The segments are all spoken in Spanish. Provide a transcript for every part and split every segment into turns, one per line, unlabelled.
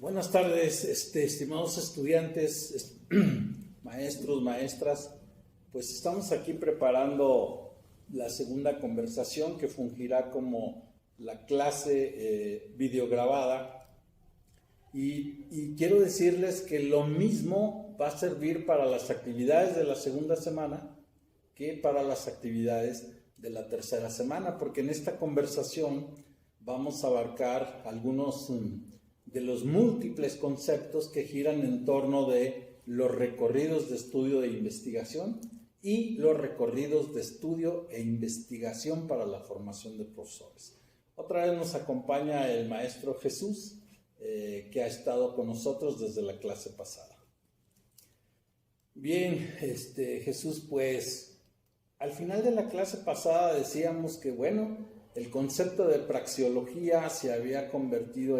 Buenas tardes, estimados estudiantes, maestros, maestras. Pues estamos aquí preparando la segunda conversación que fungirá como la clase videograbada. Y quiero decirles que lo mismo va a servir para las actividades de la segunda semana que para las actividades de la tercera semana, porque en esta conversación vamos a abarcar algunos de los múltiples conceptos que giran en torno de los recorridos de estudio e investigación y los recorridos de estudio e investigación para la formación de profesores. Otra vez nos acompaña el maestro Jesús, que ha estado con nosotros desde la clase pasada. Bien, Jesús, pues al final de la clase pasada decíamos que, bueno, el concepto de praxeología se había convertido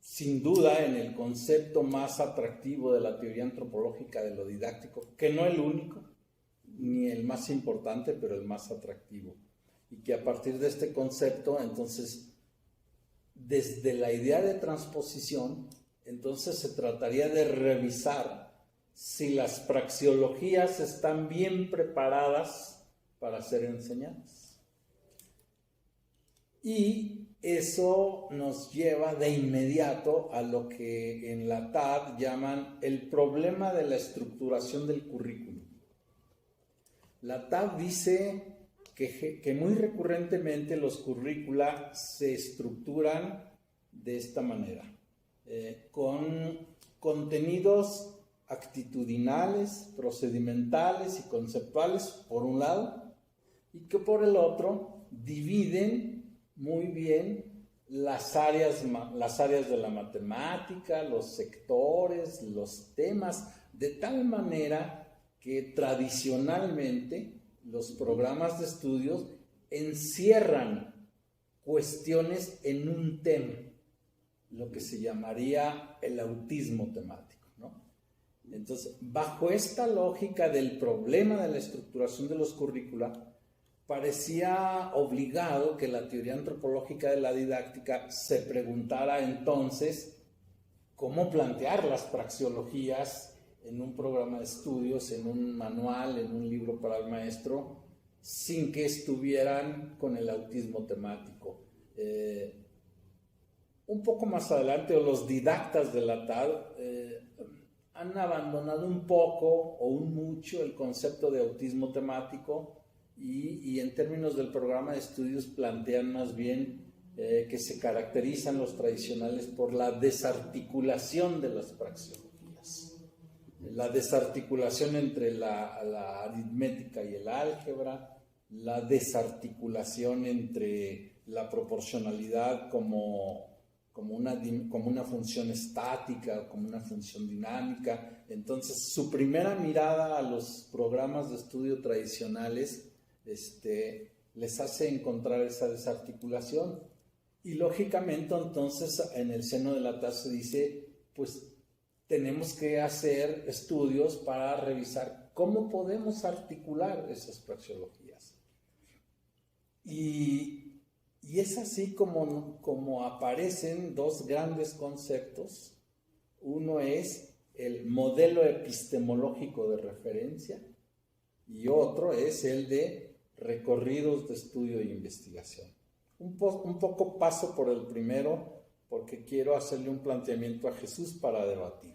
sin duda en el concepto más atractivo de la teoría antropológica de lo didáctico, que no el único, ni el más importante, pero el más atractivo. Y que a partir de este concepto, entonces, desde la idea de transposición, entonces se trataría de revisar si las praxeologías están bien preparadas para ser enseñadas. Y eso nos lleva de inmediato a lo que en la TAD llaman el problema de la estructuración del currículum. La TAD dice que muy recurrentemente los currícula se estructuran de esta manera, con contenidos actitudinales, procedimentales y conceptuales por un lado, y que por el otro dividen muy bien las áreas de la matemática, los sectores, los temas, de tal manera que tradicionalmente los programas de estudios encierran cuestiones en un tema, lo que se llamaría el autismo temático, ¿no? Entonces, bajo esta lógica del problema de la estructuración de los currícula, parecía obligado que la teoría antropológica de la didáctica se preguntara entonces cómo plantear las praxeologías en un programa de estudios, en un manual, en un libro para el maestro, sin que estuvieran con el autismo temático. Un poco más adelante, los didactas de la TAD han abandonado un poco o un mucho el concepto de autismo temático y en términos del programa de estudios plantean más bien que se caracterizan los tradicionales por la desarticulación de las praxeologías. La desarticulación entre la aritmética y el álgebra, la desarticulación entre la proporcionalidad como una función estática, como una función dinámica. Entonces, su primera mirada a los programas de estudio tradicionales les hace encontrar esa desarticulación. Y lógicamente, entonces, en el seno de la TAD se dice, pues, tenemos que hacer estudios para revisar cómo podemos articular esas praxeologías. Y es así como aparecen dos grandes conceptos. Uno es el modelo epistemológico de referencia y otro es el de recorridos de estudio e investigación. Un poco paso por el primero porque quiero hacerle un planteamiento a Jesús para debatir.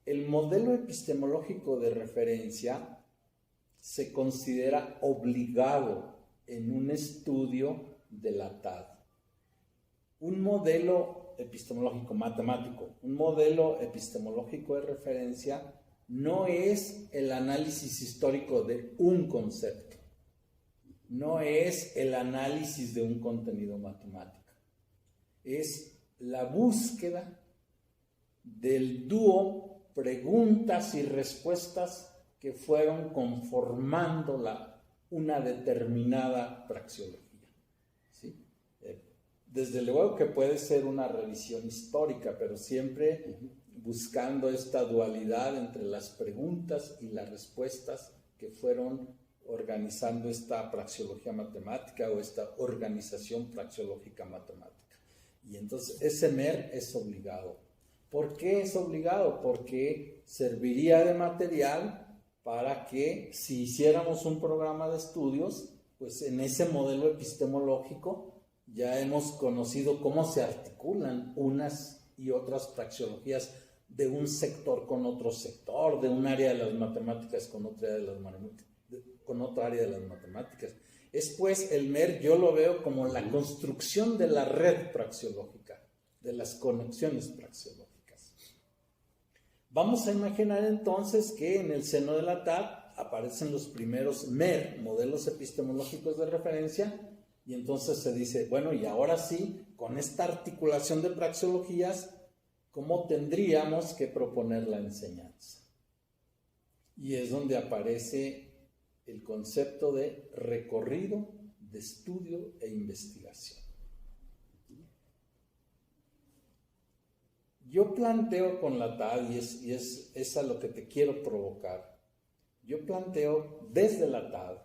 El modelo epistemológico de referencia se considera obligado en un estudio de la TAD. Un modelo epistemológico matemático, un modelo epistemológico de referencia no es el análisis histórico de un concepto, no es el análisis de un contenido matemático, es la búsqueda del dúo preguntas y respuestas que fueron conformando una determinada praxeología, ¿sí? Desde luego que puede ser una revisión histórica, pero siempre buscando esta dualidad entre las preguntas y las respuestas que fueron organizando esta praxeología matemática o esta organización praxeológica matemática. Y entonces ese MER es obligado. ¿Por qué es obligado? Porque serviría de material para que si hiciéramos un programa de estudios, pues en ese modelo epistemológico ya hemos conocido cómo se articulan unas y otras praxeologías de un sector con otro sector, de un área de las matemáticas con otra área de las matemáticas, con otra área de las matemáticas. Es pues el MER, yo lo veo como la construcción de la red praxeológica, de las conexiones praxeológicas. Vamos a imaginar entonces que en el seno de la TAD aparecen los primeros MER, modelos epistemológicos de referencia, y entonces se dice, bueno, y ahora sí, con esta articulación de praxeologías, ¿cómo tendríamos que proponer la enseñanza? Y es donde aparece el concepto de recorrido, de estudio e investigación. Yo planteo con la TAD, y es a lo que te quiero provocar, yo planteo desde la TAD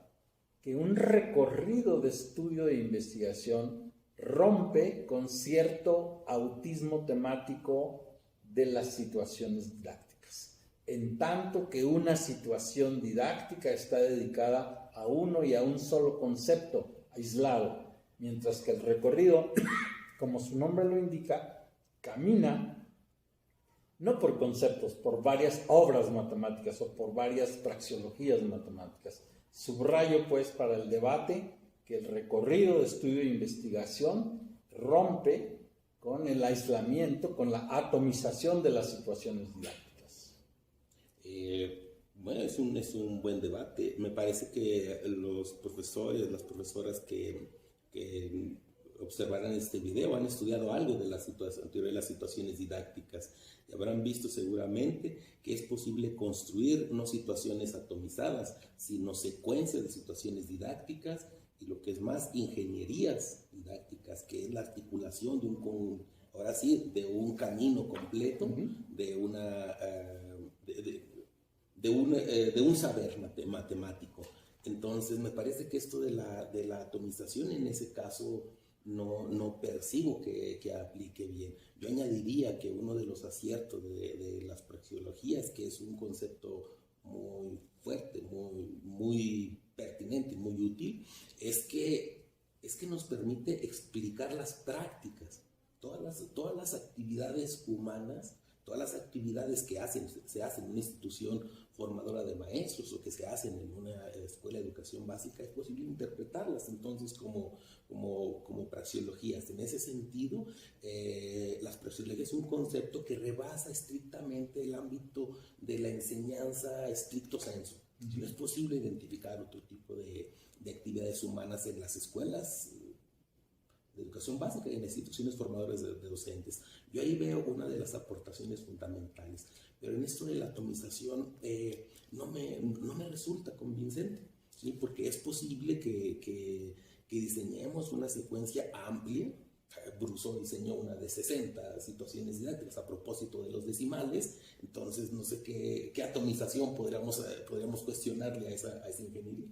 que un recorrido de estudio e investigación rompe con cierto autismo temático de las situaciones didácticas, en tanto que una situación didáctica está dedicada a uno y a un solo concepto aislado, mientras que el recorrido, como su nombre lo indica, camina no por conceptos, por varias obras matemáticas o por varias praxeologías matemáticas. Subrayo pues para el debate que el recorrido de estudio e investigación rompe con el aislamiento, con la atomización de las situaciones didácticas.
Bueno, es un buen debate. Me parece que los profesores, las profesoras que observarán este video han estudiado algo de la teoría de las situaciones didácticas y habrán visto seguramente que es posible construir no situaciones atomizadas, sino secuencias de situaciones didácticas y lo que es más, ingenierías didácticas, que es la articulación de un camino completo, de un saber matemático. Entonces, me parece que esto de la atomización en ese caso no percibo que aplique bien. Yo añadiría que uno de los aciertos de las praxeologías, que es un concepto muy fuerte, muy pertinente, muy útil, es que nos permite explicar las prácticas, todas las actividades humanas, todas las actividades que se hacen en una institución formadora de maestros o que se hacen en una escuela de educación básica, es posible interpretarlas entonces como praxeologías. En ese sentido, las praxeologías es un concepto que rebasa estrictamente el ámbito de la enseñanza stricto sensu. No es posible identificar otro tipo de actividades humanas en las escuelas de educación básica y en instituciones formadoras de docentes. Yo ahí veo una de las aportaciones fundamentales, pero en esto de la atomización no me resulta convincente, ¿sí? Porque es posible que diseñemos una secuencia amplia. Brousseau diseñó una de 60 situaciones didácticas a propósito de los decimales, entonces no sé qué atomización podríamos cuestionarle a esa ingeniería.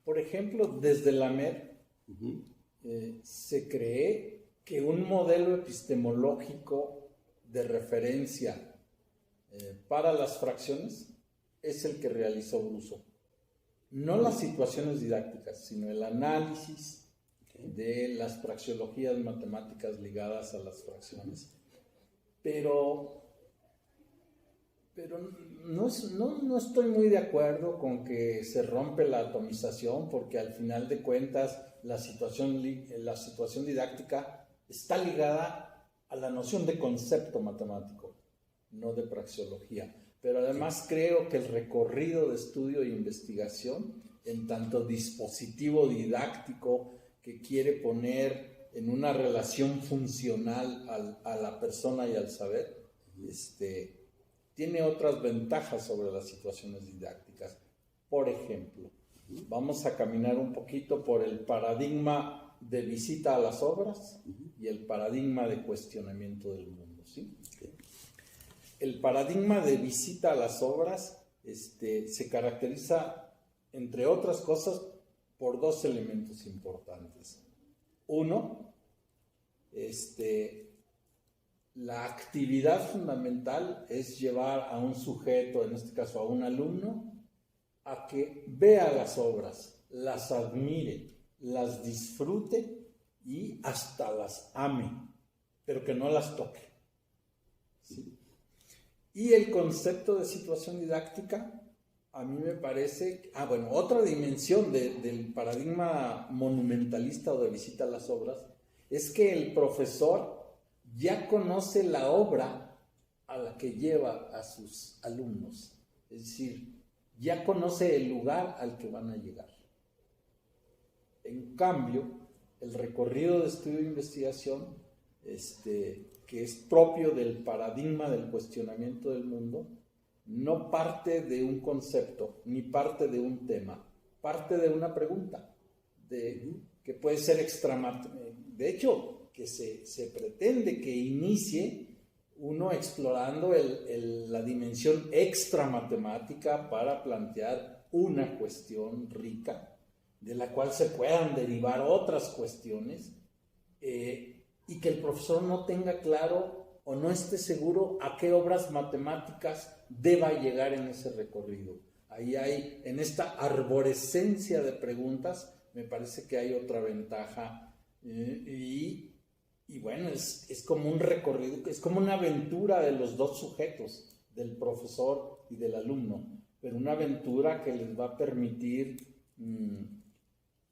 Por ejemplo, desde la MER, se cree que un modelo epistemológico de referencia para las fracciones es el que realizó Brousseau. No las situaciones didácticas, sino el análisis de las praxeologías matemáticas ligadas a las fracciones. Pero no estoy muy de acuerdo con que se rompe la atomización, porque al final de cuentas la situación didáctica está ligada a la noción de concepto matemático, no de praxeología. Pero además creo que el recorrido de estudio e investigación, en tanto dispositivo didáctico que quiere poner en una relación funcional a la persona y al saber, tiene otras ventajas sobre las situaciones didácticas. Por ejemplo, vamos a caminar un poquito por el paradigma de visita a las obras y el paradigma de cuestionamiento del mundo, ¿sí? El paradigma de visita a las obras se caracteriza, entre otras cosas, por dos elementos importantes. Uno, la actividad fundamental es llevar a un sujeto, en este caso a un alumno, a que vea las obras, las admire, las disfrute y hasta las ame, pero que no las toque. ¿Sí? Y el concepto de situación didáctica, a mí me parece, otra dimensión del paradigma monumentalista o de visita a las obras, es que el profesor ya conoce la obra a la que lleva a sus alumnos. Es decir, ya conoce el lugar al que van a llegar. En cambio, el recorrido de estudio e investigación, que es propio del paradigma del cuestionamiento del mundo, no parte de un concepto, ni parte de un tema, parte de una pregunta, que puede ser de hecho, que se pretende que inicie uno explorando la dimensión extra matemática para plantear una cuestión rica, de la cual se puedan derivar otras cuestiones, y que el profesor no tenga claro o no esté seguro a qué obras matemáticas deba llegar en ese recorrido. Ahí hay, en esta arborescencia de preguntas, me parece que hay otra ventaja, y bueno, es como un recorrido, es como una aventura de los dos sujetos, del profesor y del alumno, pero una aventura que les va a permitir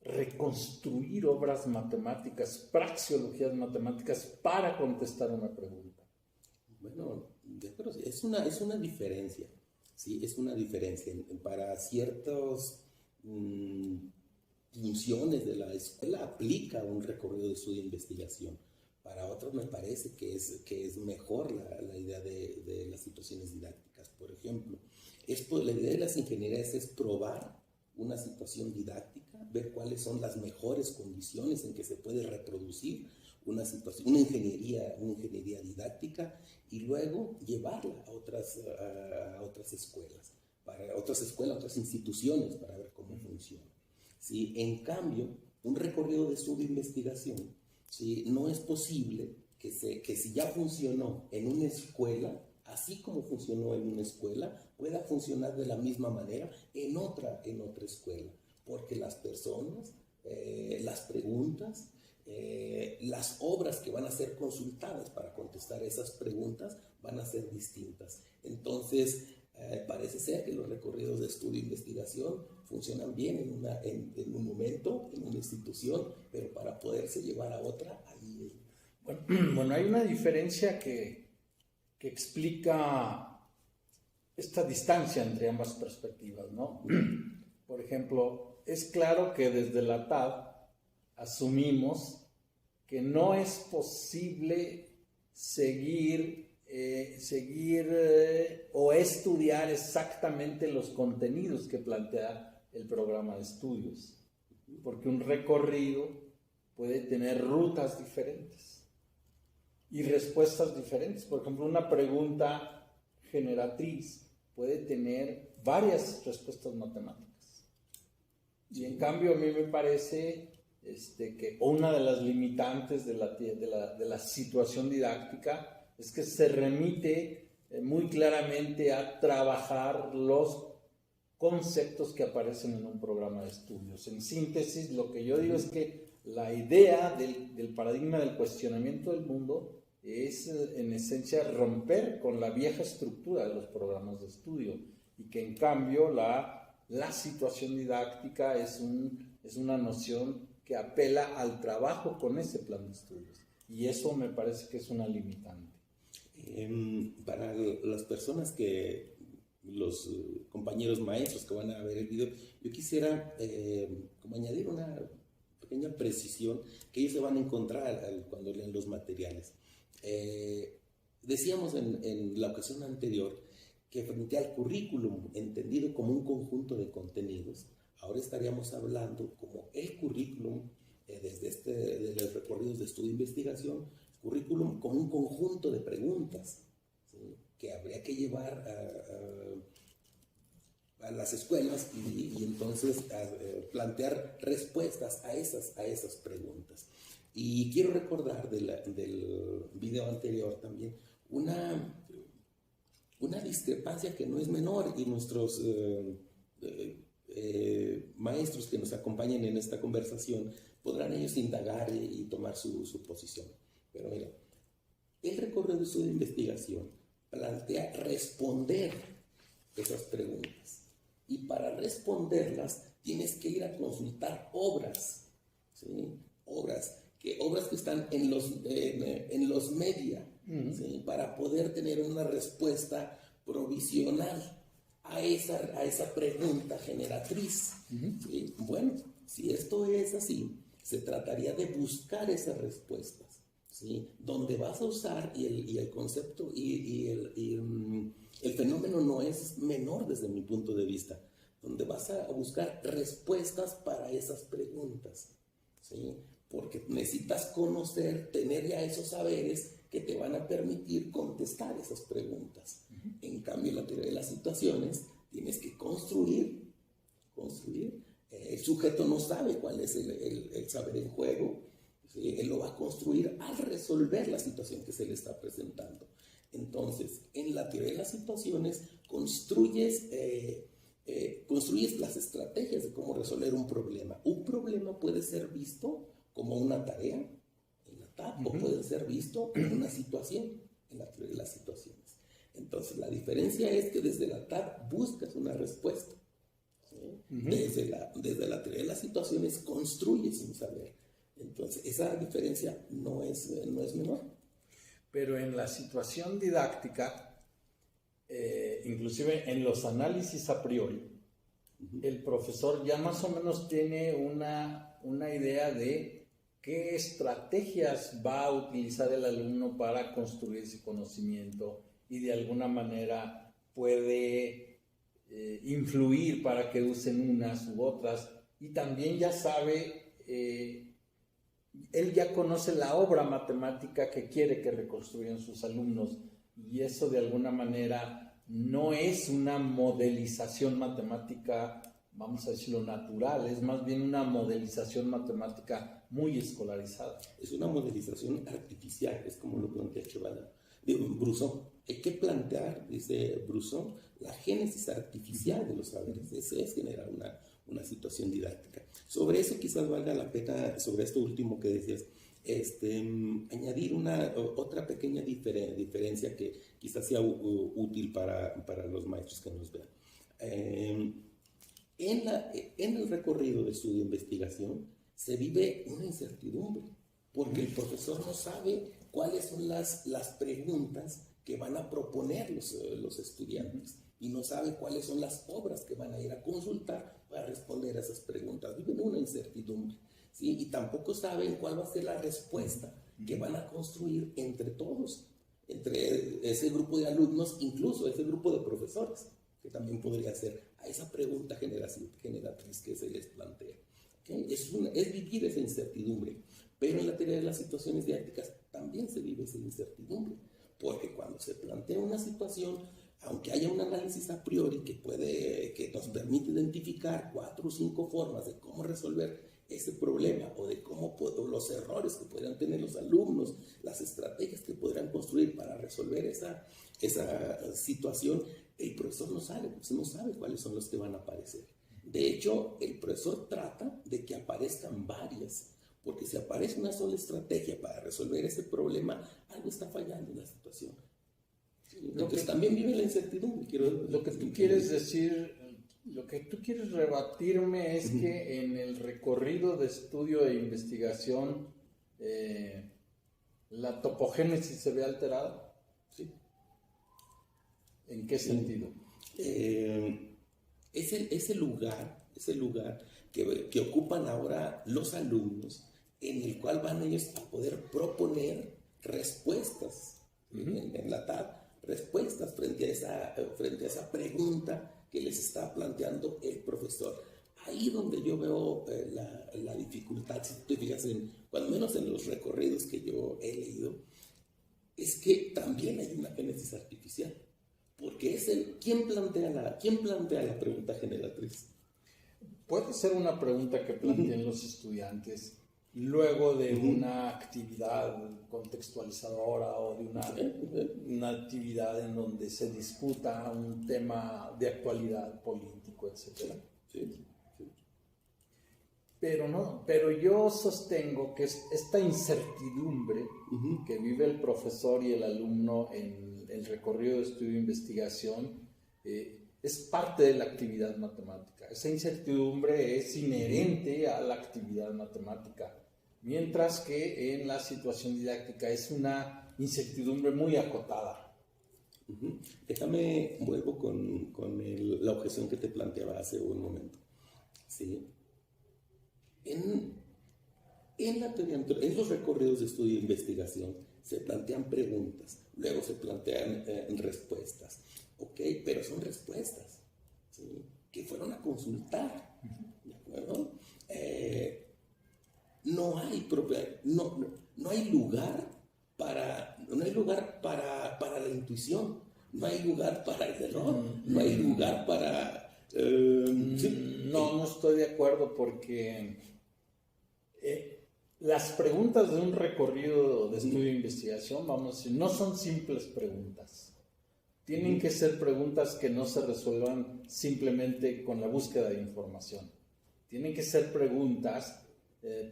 reconstruir obras matemáticas, praxeologías matemáticas para contestar una pregunta.
Bueno, es una diferencia, ¿sí? Es una diferencia. Para ciertas funciones de la escuela aplica un recorrido de estudio e investigación. Para otros me parece que es mejor la idea de las situaciones didácticas. Por ejemplo, la idea de las ingenierías es probar una situación didáctica, ver cuáles son las mejores condiciones en que se puede reproducir una ingeniería didáctica, y luego llevarla a otras escuelas, otras instituciones, para ver cómo funciona. ¿Sí? En cambio, un recorrido de estudio e investigación, ¿sí? No es posible que si ya funcionó en una escuela, así como funcionó en una escuela, pueda funcionar de la misma manera en otra escuela, porque las personas, las preguntas, las obras que van a ser consultadas para contestar esas preguntas van a ser distintas. Entonces, parece ser que los recorridos de estudio e investigación funcionan bien en un momento, en una institución, pero para poderse llevar a otra, ahí...
Bueno, hay una diferencia que explica esta distancia entre ambas perspectivas, ¿no? Por ejemplo, es claro que desde la TAD asumimos que no es posible seguir o estudiar exactamente los contenidos que plantea el programa de estudios, porque un recorrido puede tener rutas diferentes y respuestas diferentes. Por ejemplo, una pregunta generatriz puede tener varias respuestas matemáticas. Y en cambio a mí me parece que una de las limitantes de la situación didáctica es que se remite muy claramente a trabajar los conceptos que aparecen en un programa de estudios. En síntesis, lo que yo digo es que la idea del paradigma del cuestionamiento del mundo es en esencia romper con la vieja estructura de los programas de estudio, y que en cambio la situación didáctica es una noción que apela al trabajo con ese plan de estudios, y eso me parece que es una limitante.
Para las personas los compañeros maestros que van a ver el video, yo quisiera como añadir una pequeña precisión que ellos se van a encontrar cuando lean los materiales. Decíamos en la ocasión anterior que frente al currículum entendido como un conjunto de contenidos, ahora estaríamos hablando como el currículum de los recorridos de estudio e investigación, currículum como un conjunto de preguntas, ¿sí? Que habría que llevar a las escuelas y entonces plantear respuestas a esas preguntas. Y quiero recordar del video anterior también una discrepancia que no es menor, y nuestros maestros que nos acompañan en esta conversación podrán ellos indagar y tomar su posición. Pero mira, el recorrido de su investigación plantea responder esas preguntas, y para responderlas tienes que ir a consultar obras, ¿sí? Obras que están en los media, ¿sí? Para poder tener una respuesta provisional a esa pregunta generatriz. ¿Sí? Bueno, si esto es así, se trataría de buscar esas respuestas, ¿sí? Donde vas a usar, y el concepto y el fenómeno no es menor desde mi punto de vista, donde vas a buscar respuestas para esas preguntas, ¿sí? Porque necesitas conocer, tener ya esos saberes que te van a permitir contestar esas preguntas. En cambio, en la teoría de las situaciones, tienes que construir. El sujeto no sabe cuál es el saber en juego, ¿sí? Él lo va a construir al resolver la situación que se le está presentando. Entonces, en la teoría de las situaciones, construyes las estrategias de cómo resolver un problema. Un problema puede ser visto como una tarea en la TAP, o puede ser visto como una situación en la teoría de las situaciones. Entonces, la diferencia es que desde la TAP buscas una respuesta, ¿sí? Desde la teoría de las situaciones construyes un saber. Entonces, esa diferencia no es menor.
Pero en la situación didáctica, inclusive en los análisis a priori, el profesor ya más o menos tiene una idea de qué estrategias va a utilizar el alumno para construir ese conocimiento, y de alguna manera puede influir para que usen unas u otras, y también ya sabe, él ya conoce la obra matemática que quiere que reconstruyan sus alumnos, y eso de alguna manera no es una modelización matemática, vamos a decirlo, natural, es más bien una modelización matemática muy escolarizada.
Es una modelización artificial, es como lo plantea Bresson. Hay que plantear, dice Bresson, la génesis artificial de los saberes. Eso es generar una situación didáctica. Sobre eso quizás valga la pena, sobre esto último que decías, añadir otra pequeña diferencia que quizás sea útil para los maestros que nos vean. En el recorrido de su investigación se vive una incertidumbre, porque el profesor no sabe cuáles son las preguntas que van a proponer los estudiantes, y no sabe cuáles son las obras que van a ir a consultar para responder a esas preguntas. Viven una incertidumbre, ¿sí? Y tampoco saben cuál va a ser la respuesta que van a construir entre todos, entre ese grupo de alumnos, incluso ese grupo de profesores, que también podría ser a esa pregunta generatriz que se les plantea. ¿Okay? Es vivir esa incertidumbre, pero en la teoría de las situaciones didácticas también se vive esa incertidumbre, porque cuando se plantea una situación, aunque haya un análisis a priori que nos permite identificar 4 o 5 formas de cómo resolver ese problema, o de o los errores que podrían tener los alumnos, las estrategias que podrían construir para resolver esa situación, el profesor no sabe cuáles son los que van a aparecer. De hecho, el profesor trata de que aparezcan varias, porque si aparece una sola estrategia para resolver ese problema, algo está fallando en la situación. Entonces también vive la incertidumbre.
Lo que tú quieres decir, lo que tú quieres rebatirme es que en el recorrido de estudio e investigación la topogénesis se ve alterada.
Sí.
¿En qué sentido?
Ese lugar que ocupan ahora los alumnos, en el cual van ellos a poder proponer respuestas en la TAP, respuestas frente a esa pregunta que les está planteando el profesor. Ahí donde yo veo la dificultad, si te fijas, cuando menos en los recorridos que yo he leído, es que también hay una génesis artificial, porque es ¿quién plantea la pregunta generatriz?
Puede ser una pregunta que planteen los estudiantes. luego de una actividad contextualizadora o de una actividad en donde se discuta un tema de actualidad político, etc.
Sí.
Pero yo sostengo que esta incertidumbre que vive el profesor y el alumno en el recorrido de estudio e investigación es parte de la actividad matemática. Esa incertidumbre es inherente a la actividad matemática, mientras que en la situación didáctica es una incertidumbre muy acotada.
Déjame, vuelvo con la objeción que te planteaba hace un momento. ¿Sí? En la teoría, en los recorridos de estudio e investigación se plantean preguntas, luego se plantean respuestas, ¿ok? Pero son respuestas, ¿sí? Que fueron a consultar, ¿de acuerdo? No hay lugar para la intuición, no hay lugar para el error, no hay lugar para...
¿sí? No estoy de acuerdo porque las preguntas de un recorrido de estudio e investigación, vamos a decir, no son simples preguntas. Tienen que ser preguntas que no se resuelvan simplemente con la búsqueda de información. Tienen que ser preguntas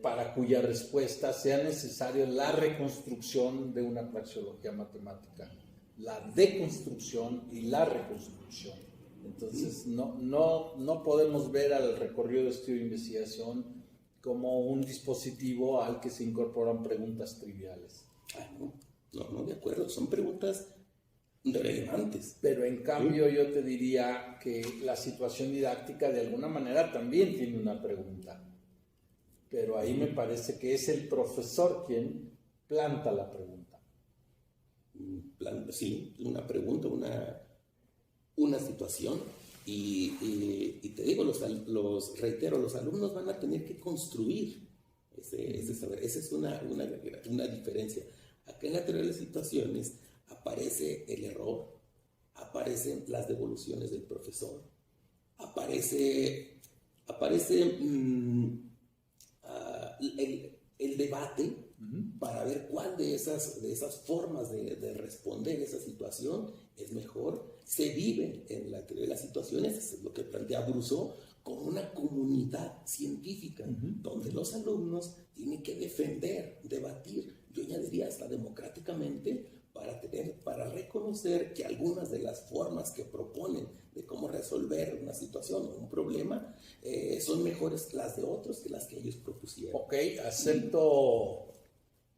para cuya respuesta sea necesaria la reconstrucción de una praxeología matemática, la deconstrucción y la reconstrucción. Entonces, no podemos ver al recorrido de estudio e investigación como un dispositivo al que se incorporan preguntas triviales.
No, de acuerdo, son preguntas relevantes.
Pero en cambio yo te diría que la situación didáctica de alguna manera también tiene una pregunta. Pero ahí me parece que es el profesor quien planta la pregunta.
Sí, una pregunta, una situación. Y te digo, reitero, los alumnos van a tener que construir ese saber. Esa es una diferencia. Acá en la teoría de las situaciones aparece el error, aparecen las devoluciones del profesor, aparece el debate para ver cuál de esas formas de responder esa situación es mejor. Se vive en la teoría de las situaciones, eso es lo que plantea Brousseau, como una comunidad científica, donde los alumnos tienen que defender, debatir, yo añadiría hasta democráticamente, para reconocer que algunas de las formas que proponen de cómo resolver una situación o un problema son mejores las de otros que las que ellos propusieron.
Ok,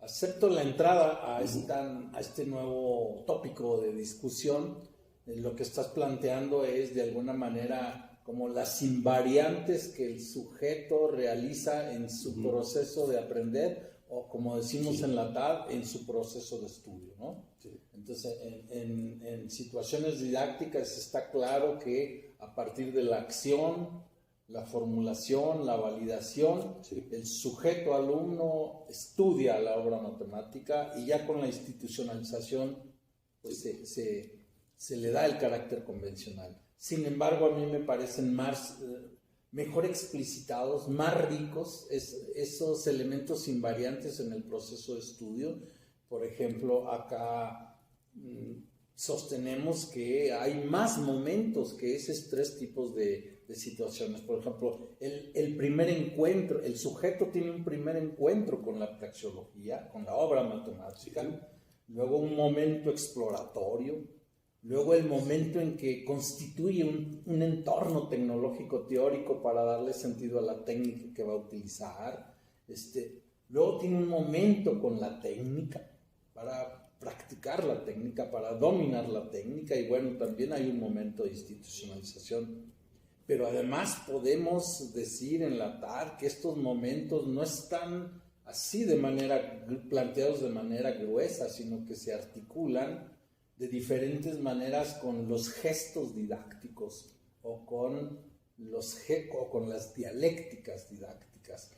acepto la entrada a este nuevo tópico de discusión. Lo que estás planteando es de alguna manera como las invariantes que el sujeto realiza en su proceso de aprender, o como decimos en la TAD, en su proceso de estudio, ¿no? Sí. Entonces, en situaciones didácticas está claro que a partir de la acción, la formulación, la validación, el sujeto alumno estudia la obra matemática y ya con la institucionalización pues se le da el carácter convencional. Sin embargo, a mí me parecen mejor explicitados, más ricos esos elementos invariantes en el proceso de estudio. Por ejemplo, acá sostenemos que hay más momentos que esos tres tipos de situaciones. Por ejemplo, el primer encuentro, el sujeto tiene un primer encuentro con la praxeología, con la obra matemática, luego un momento exploratorio, luego el momento en que constituye un entorno tecnológico teórico para darle sentido a la técnica que va a utilizar. Luego tiene un momento con la técnica para practicar la técnica, para dominar la técnica, y bueno, también hay un momento de institucionalización. Pero además podemos decir en la TAD que estos momentos no están así planteados de manera gruesa, sino que se articulan de diferentes maneras con los gestos didácticos o con las dialécticas didácticas.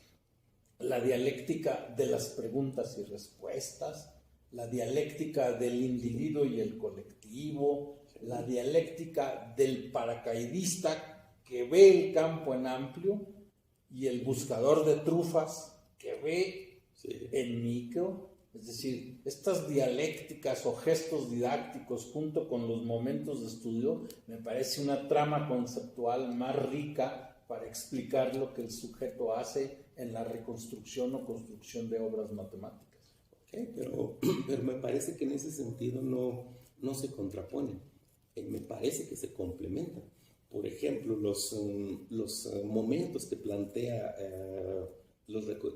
La dialéctica de las preguntas y respuestas, la dialéctica del individuo y el colectivo, la dialéctica del paracaidista que ve el campo en amplio y el buscador de trufas que ve en micro. Es decir, estas dialécticas o gestos didácticos junto con los momentos de estudio me parece una trama conceptual más rica para explicar lo que el sujeto hace en la reconstrucción o construcción de obras matemáticas.
Okay, pero me parece que en ese sentido no se contraponen, me parece que se complementan. Por ejemplo, los momentos que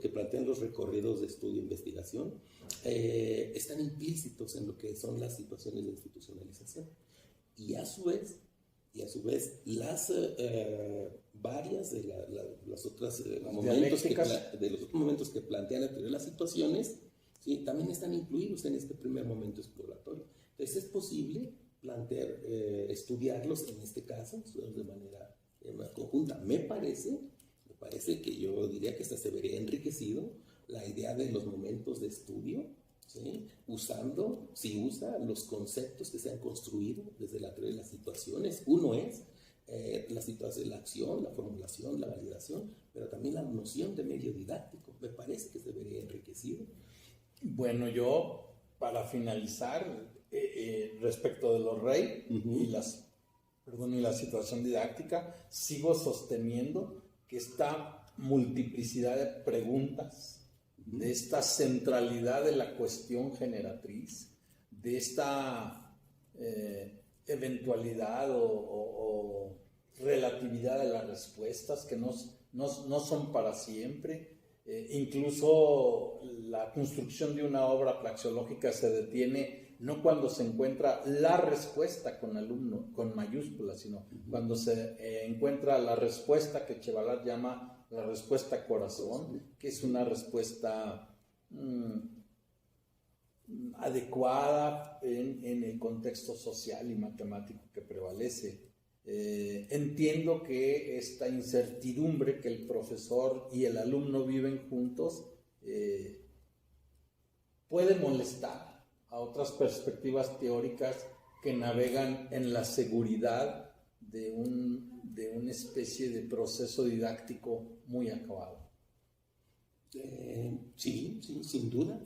que plantean los recorridos de estudio e investigación están implícitos en lo que son las situaciones de institucionalización. Y a su vez las varias de los otros momentos que plantean la teoría de las situaciones, ¿sí?, también están incluidos en este primer momento exploratorio. Entonces es posible plantear, estudiarlos en este caso, estudiarlos de manera conjunta. Me parece que yo diría que hasta se vería enriquecido la idea de los momentos de estudio, ¿sí?, si usa los conceptos que se han construido desde la teoría de las situaciones. Uno es la situación, la acción, la formulación, la validación, pero también la noción de medio didáctico. Me parece que se vería enriquecido.
Bueno, yo, para finalizar, respecto de los REI y la situación didáctica, sigo sosteniendo que esta multiplicidad de preguntas, de esta centralidad de la cuestión generatriz, de esta eventualidad o relatividad de las respuestas que no son para siempre. Incluso la construcción de una obra praxeológica se detiene no cuando se encuentra la respuesta con mayúsculas, sino cuando se encuentra la respuesta que Chevalat llama la respuesta corazón, que es una respuesta adecuada en el contexto social y matemático que prevalece. Entiendo que esta incertidumbre que el profesor y el alumno viven juntos puede molestar a otras perspectivas teóricas que navegan en la seguridad de una especie de proceso didáctico muy acabado.
Sí, sin duda,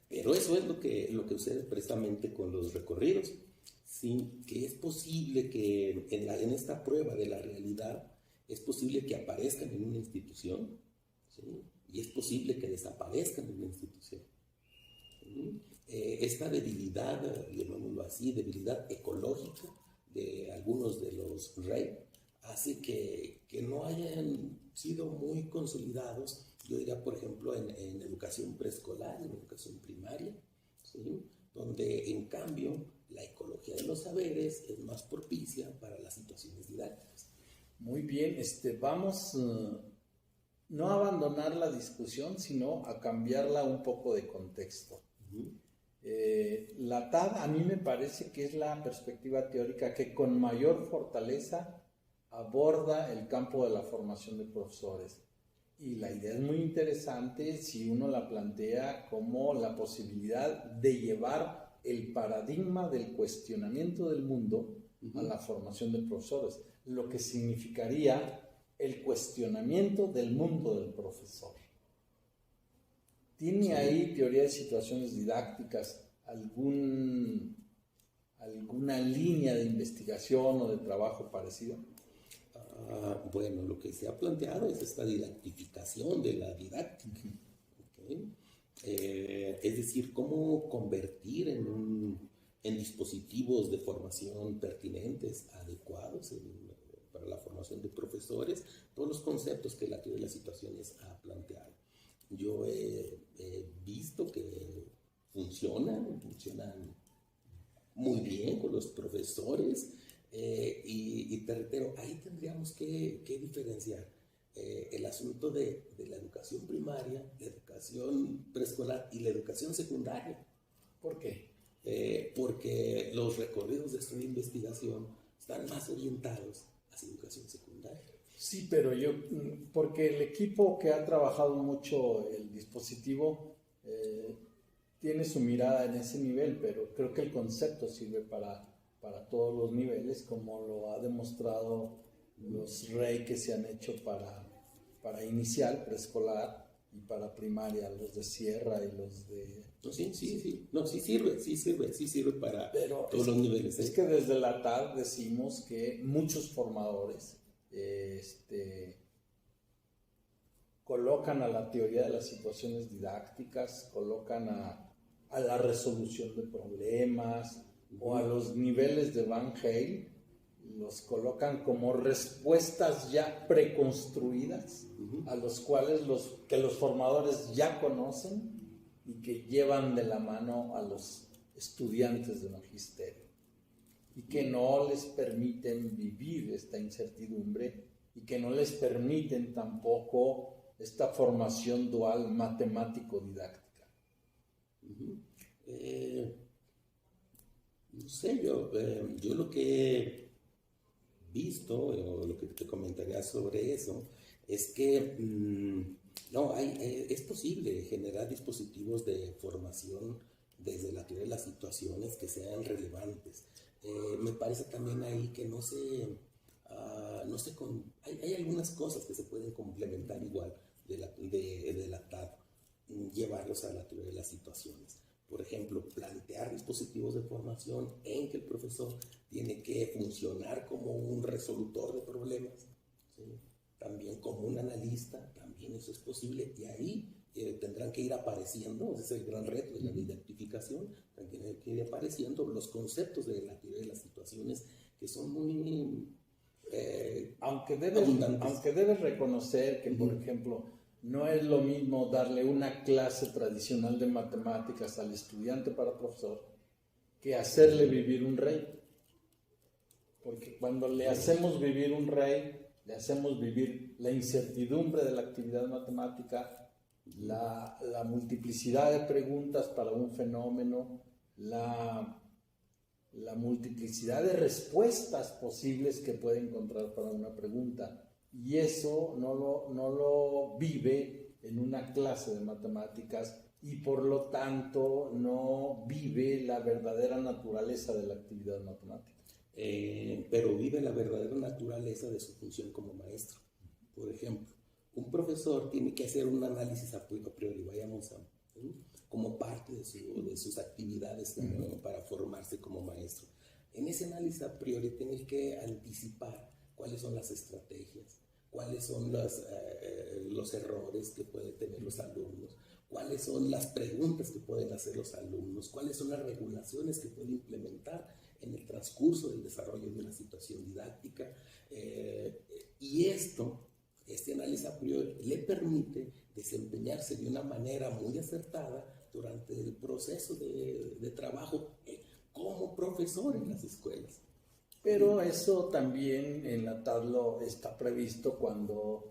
pero eso es lo que sucede precisamente con los recorridos. Sí, que es posible que en esta prueba de la realidad es posible que aparezcan en una institución, ¿sí?, y es posible que desaparezcan en una institución. ¿Sí? Esta debilidad, llamémoslo así, debilidad ecológica de algunos de los REI hace que no hayan sido muy consolidados, yo diría, por ejemplo, en educación preescolar, en educación primaria, ¿sí?, donde en cambio la ecología de los saberes es más propicia para las situaciones didácticas.
Muy bien, vamos no a abandonar la discusión, sino a cambiarla un poco de contexto. La TAD a mí me parece que es la perspectiva teórica que con mayor fortaleza aborda el campo de la formación de profesores. Y la idea es muy interesante si uno la plantea como la posibilidad de llevar el paradigma del cuestionamiento del mundo a la formación de profesores, lo que significaría el cuestionamiento del mundo del profesor. ¿Tiene ahí teoría de situaciones didácticas alguna línea de investigación o de trabajo parecido?
Bueno, lo que se ha planteado es esta didactificación de la didáctica. ¿Okay? Es decir, cómo convertir en dispositivos de formación pertinentes, adecuados para la formación de profesores, todos los conceptos que la teoría de las situaciones ha planteado. Yo he visto que funcionan muy bien con los profesores, y te reitero, ahí tendríamos que diferenciar el asunto de la educación primaria, la educación preescolar y la educación secundaria.
¿Por qué?
Porque los recorridos de estudio e investigación están más orientados hacia educación secundaria.
Sí, pero porque el equipo que ha trabajado mucho el dispositivo tiene su mirada en ese nivel, pero creo que el concepto sirve para todos los niveles, como lo ha demostrado los REI que se han hecho para inicial, preescolar y para primaria, los de Sierra y los de...
No, sí. No, sí sirve para
Pero
todos los niveles.
Es que desde la TAD decimos que muchos formadores colocan a la teoría de las situaciones didácticas, colocan a la resolución de problemas o a los niveles de Van Hale, los colocan como respuestas ya preconstruidas a los cuales los formadores ya conocen y que llevan de la mano a los estudiantes de magisterio y que no les permiten vivir esta incertidumbre y que no les permiten tampoco esta formación dual matemático-didáctica.
No sé, yo lo que he visto, o lo que te comentaría sobre eso, es que es posible generar dispositivos de formación desde la teoría de las situaciones que sean relevantes. Me parece también ahí que hay algunas cosas que se pueden complementar igual de la TAD, llevarlos a la teoría de las situaciones. Por ejemplo, plantear dispositivos de formación en que el profesor tiene que funcionar como un resolutor de problemas, ¿sí? También como un analista, también eso es posible, y ahí tendrán que ir apareciendo, ese es el gran reto de la identificación, tendrán que ir apareciendo los conceptos de la teoría de las situaciones que son muy
aunque
abundantes.
debes reconocer que, por ejemplo, no es lo mismo darle una clase tradicional de matemáticas al estudiante para profesor que hacerle vivir un rey. Porque cuando le hacemos vivir un rey, le hacemos vivir la incertidumbre de la actividad matemática, la multiplicidad de preguntas para un fenómeno, la multiplicidad de respuestas posibles que puede encontrar para una pregunta. Y eso no lo vive en una clase de matemáticas y por lo tanto no vive la verdadera naturaleza de la actividad matemática.
Pero vive la verdadera naturaleza de su función como maestro. Por ejemplo, un profesor tiene que hacer un análisis a priori, vayamos a, como parte de sus actividades para formarse como maestro. En ese análisis a priori tiene que anticipar cuáles son las estrategias, cuáles son los errores que pueden tener los alumnos, cuáles son las preguntas que pueden hacer los alumnos, cuáles son las regulaciones que pueden implementar en el transcurso del desarrollo de una situación didáctica. Y este análisis a priori le permite desempeñarse de una manera muy acertada durante el proceso de trabajo como profesor en las escuelas.
Pero eso también en la tabla está previsto cuando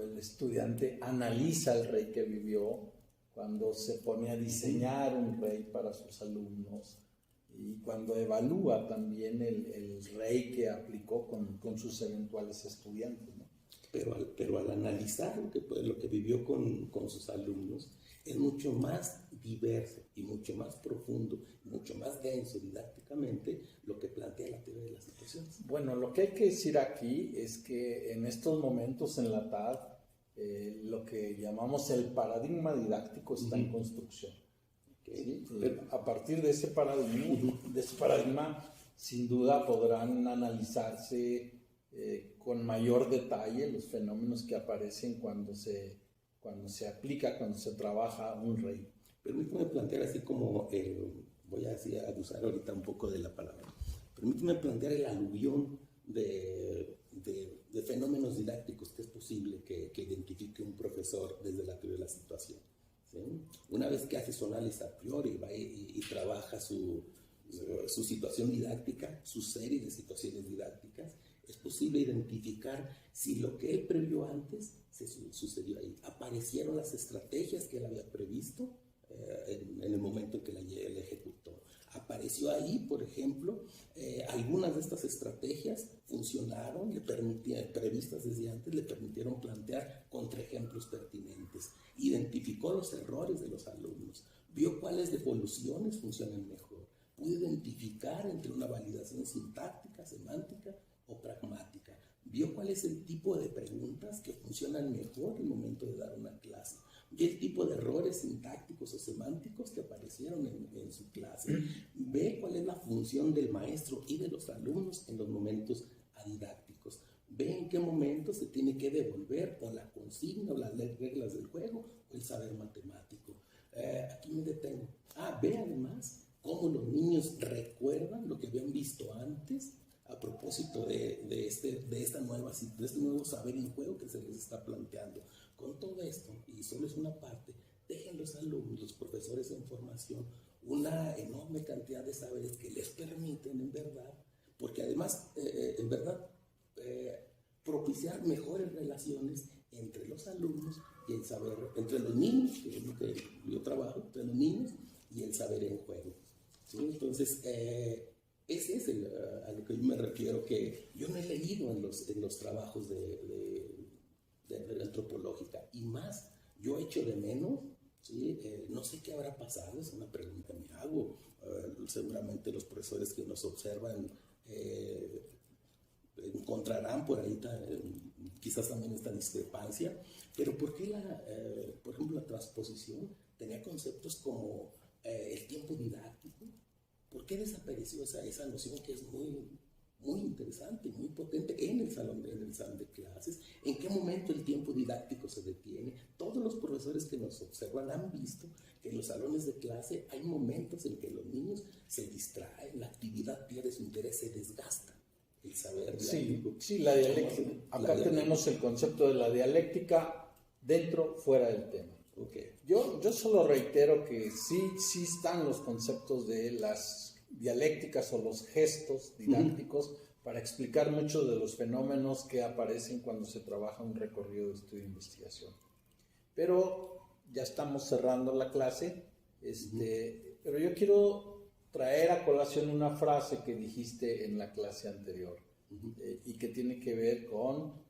el estudiante analiza el rey que vivió, cuando se pone a diseñar un rey para sus alumnos y cuando evalúa también el rey que aplicó con sus eventuales estudiantes, ¿no?
Pero al analizar lo que vivió con sus alumnos, es mucho más diverso y mucho más profundo, mucho más denso didácticamente lo que plantea la teoría de las situaciones.
Bueno, lo que hay que decir aquí es que en estos momentos en la TAD lo que llamamos el paradigma didáctico está en construcción. ¿Sí? A partir de ese paradigma, sin duda podrán analizarse con mayor detalle los fenómenos que aparecen cuando se aplica, cuando se trabaja un rey.
Permíteme plantear así como, voy a usar ahorita un poco de la palabra, permíteme plantear el aluvión de fenómenos didácticos que es posible que identifique un profesor desde la teoría de la situación. ¿Sí? Una vez que hace su análisis a priori y trabaja su situación didáctica, su serie de situaciones didácticas, es posible identificar si lo que él previó antes sucedió ahí. Aparecieron las estrategias que él había previsto en el momento en que él ejecutó. Apareció ahí, por ejemplo, algunas de estas estrategias funcionaron, previstas desde antes, le permitieron plantear contraejemplos pertinentes. Identificó los errores de los alumnos, vio cuáles devoluciones funcionan mejor, pudo identificar entre una validación sintáctica, semántica o pragmática, vio cuál es el tipo de preguntas que funcionan mejor en el momento de dar una clase, ve el tipo de errores sintácticos o semánticos que aparecieron en su clase, ve cuál es la función del maestro y de los alumnos en los momentos didácticos, ve en qué momento se tiene que devolver o la consigna o las reglas del juego o el saber matemático. Aquí me detengo. Ve además cómo los niños recuerdan lo que habían visto antes a propósito de este nuevo saber en juego que se les está planteando. Con todo esto, y solo es una parte, dejen los alumnos, los profesores en formación, una enorme cantidad de saberes que les permiten, en verdad, porque además, en verdad, propiciar mejores relaciones entre los alumnos y el saber, entre los niños, que es lo que yo trabajo, entre los niños y el saber en juego. ¿Sí? Entonces, ese es a lo que yo me refiero, que yo no he leído en los trabajos de antropológica, y más, yo echo de menos, ¿sí? No sé qué habrá pasado, es una pregunta que me hago. Seguramente los profesores que nos observan encontrarán por ahí quizás también esta discrepancia, pero ¿por qué por ejemplo, la transposición tenía conceptos como el tiempo didáctico? ¿Por qué desapareció esa noción que es muy, muy interesante, muy potente en el salón de clases? ¿En qué momento el tiempo didáctico se detiene? Todos los profesores que nos observan han visto que en los salones de clase hay momentos en que los niños se distraen, la actividad pierde su interés, se desgasta el saber dialéctico.
Sí, la dialéctica. Acá tenemos el concepto de la dialéctica dentro, fuera del tema.
Okay.
Yo solo reitero que sí están los conceptos de las dialécticas o los gestos didácticos para explicar muchos de los fenómenos que aparecen cuando se trabaja un recorrido de estudio e investigación. Pero ya estamos cerrando la clase, pero yo quiero traer a colación una frase que dijiste en la clase anterior y que tiene que ver con...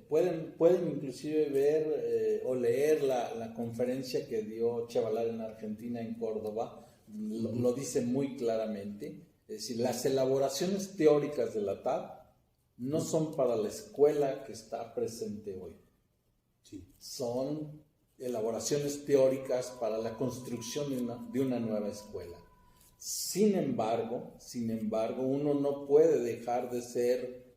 pueden inclusive ver o leer la conferencia que dio Chavalal en Argentina, en Córdoba. Lo dice muy claramente. Es decir, las elaboraciones teóricas de la TAD no son para la escuela que está presente hoy.
Sí.
Son elaboraciones teóricas para la construcción de una nueva escuela. Sin embargo, uno no puede dejar de ser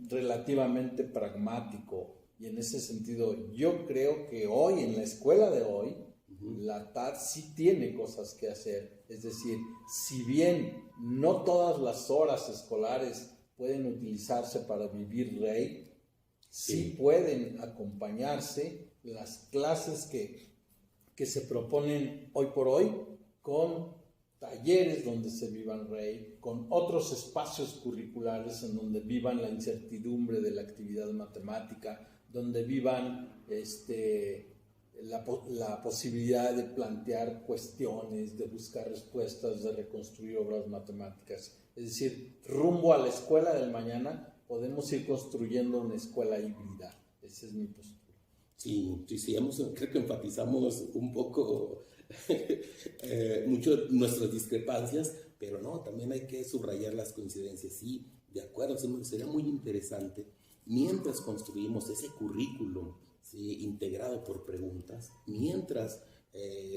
relativamente pragmático, y en ese sentido yo creo que hoy, en la escuela de hoy, la TAD sí tiene cosas que hacer. Es decir, si bien no todas las horas escolares pueden utilizarse para vivir REI, sí pueden acompañarse las clases que se proponen hoy por hoy con talleres donde se vivan REI, con otros espacios curriculares en donde vivan la incertidumbre de la actividad matemática, donde vivan la posibilidad de plantear cuestiones, de buscar respuestas, de reconstruir obras matemáticas. Es decir, rumbo a la escuela del mañana podemos ir construyendo una escuela híbrida. Esa es mi postura.
Sí, creo que enfatizamos un poco mucho nuestras discrepancias, pero no, también hay que subrayar las coincidencias. Sí, de acuerdo, sería muy interesante, mientras construimos ese currículum, ¿sí?, integrado por preguntas, mientras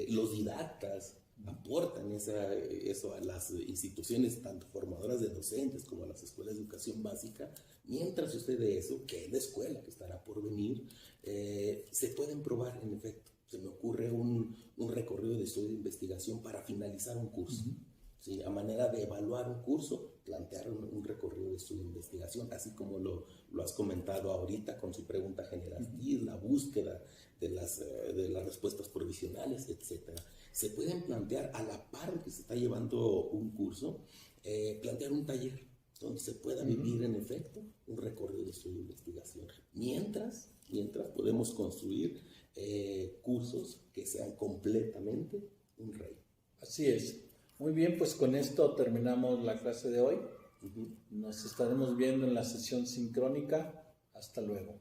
los didactas aportan eso a las instituciones tanto formadoras de docentes como a las escuelas de educación básica, mientras sucede eso, que es la escuela que estará por venir, se pueden probar, en efecto. Se me ocurre un recorrido de estudio de investigación para finalizar un curso. ¿Sí? A manera de evaluar un curso, plantear un recorrido de estudio de investigación, así como lo has comentado ahorita con su pregunta generativa, la búsqueda de las respuestas provisionales, etc. Se pueden plantear, a la par que se está llevando un curso, plantear un taller donde se pueda vivir, en efecto, un recorrido de estudio de investigación. Mientras podemos construir cursos que sean completamente un REI.
Así es. Muy bien, pues con esto terminamos la clase de hoy. Nos estaremos viendo en la sesión sincrónica. Hasta luego.